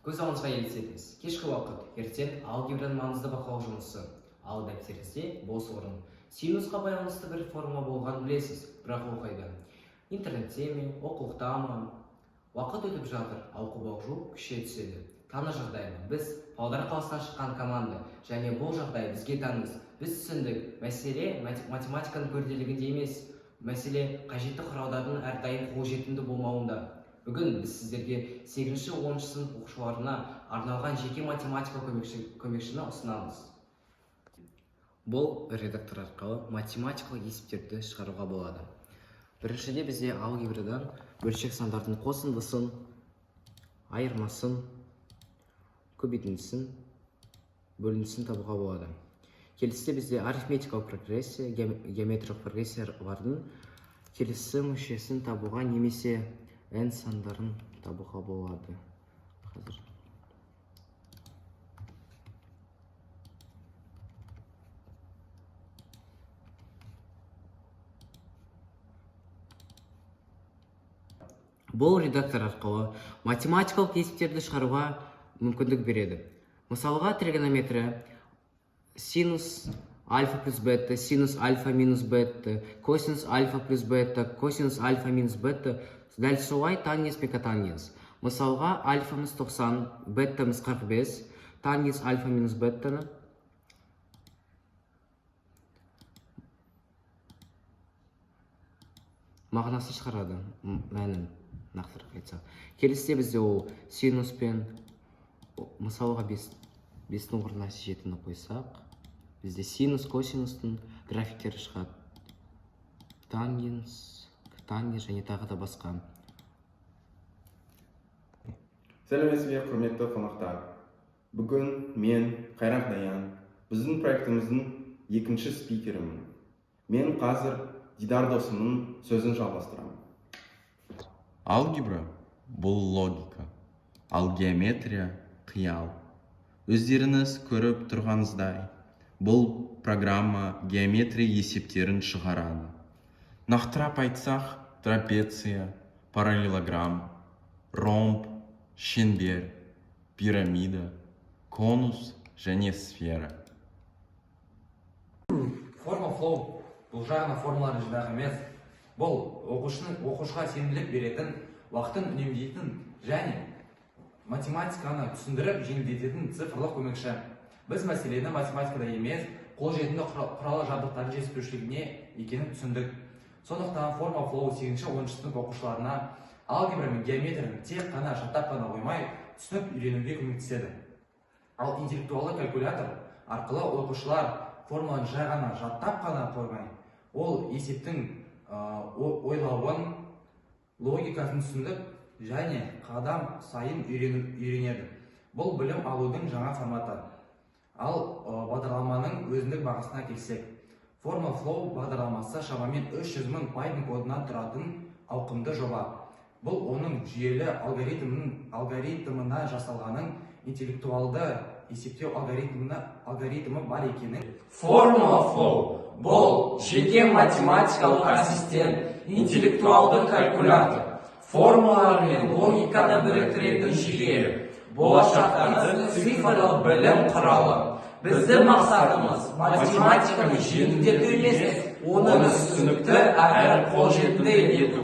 Көз алдыңызға елестетіңіз. Кешкі уақыт, ертең алгебраның маңызды бақылау жұмысы. Ал дәптеріңізде бос орын. Синусқа байланысты бір формула болған білесіз, бірақ ол қайда? Интернетте ме, оқулықта ма? Уақыт өтіп жатыр, ал қобалжу күшейе түседі. Таны жағдайы біз Павлодар қаласынан шыққан команда, және бұл жағдай бізге таныс. Біз түсіндік, мәселе математиканың көрделігінде емес, мәселе қажетті құралдардың әрдайым қолжетімді болмауында. Бүгін біз сіздерге 8-10 сынып оқушыларына арналған жеке математика көмекшіні ұсынамыз. Бұл редактор арқылы математикалық есептерді шығаруға болады. Біріншіде бізде алгебрадан бөлшек сандардың қосындысын, айырмасын, көбейтіндісін, бөліндісін табуға болады. Келесіде бізде арифметикалық прогрессия, геометриялық прогрессиялардың келесі мүшесін табуға немесе n сандарын табуға болады. Бұл редактор арқылы математикалық есептерді шығаруға мүмкіндік береді. Мысалға, тригонометрия синус альфа плюс бета, синус альфа минус бета, косинус альфа плюс бета, косинус альфа минус бета, дәл солай тангенс пен котангенс. Мысалға, альфамыз 90, беттамыз 45, тангенс альфа минус беттаны мағынасы шығарады, мәнін нақтырақ айтсақ. Келесіде бізде ол синус пен, мысалға 5-дің орнына 7-ні қойсақ, бізде синус, косинустың графиктері шығады. Тангенс және тағы да басқа. Сәлеметсіздер, құрметті қонақтар. Бүгін мен Қайрат Даян, біздің проектіміздің екінші спикерімін. Мен қазір Дидар досымның сөзін жалғастырамын. Алгебра – бұл логика, ал геометрия – қиял. Өздеріңіз көріп тұрғаныңыздай, бұл программа геометрия есептерін шығарады. Нақтырақ айтсақ, трапеция, параллелограмм, ромб, шеңбер, пирамида, конус және сфера. Форма флоу бұл жағына формуланы жинақ емес. Бұл оқушыға сенімділік беретін, уақытын үнемдейтін және математиканы түсіндіріп жеңілдететін цифрлық көмекші. Біз мәселені математикада емес, қолжетімді құралы жабдықтардың жетіспеушілігіне екенін түсіндік. Сондықтан форма флоу 8-10 сынып оқушыларына алгебра мен геометрияны тек қана жаттап қана қоймай, түсініп үйренуге көмектеседі. Ал интеллектуалды калькулятор арқылы оқушылар формуланы жай ғана жаттап қана қоймай, ол есептің ойлауын, логикасын түсіндіп және қадам сайын үйренеді. Бұл білім алудың жаңа форматы. Ал бағдарламаның өзіндік бағасына келсек, форма флоу бағдарламасы шамамен 300 000 Python кодынан тұратын ауқымды жоба. Бұл оның жүйелі алгоритмына жасалғанын, интеллектуалды есептеу алгоритмі бар екенін. Формула флоу бұл жеке математикалық ассистент, интеллектуалды калькулятор, формулалар мен логиканы біріктіретін жүйе, болашақтағы цифрлы білім құралы. Біздің мақсатымыз математиканы жеңілдету емес, оны түсінікті әрі қолжетімді ету.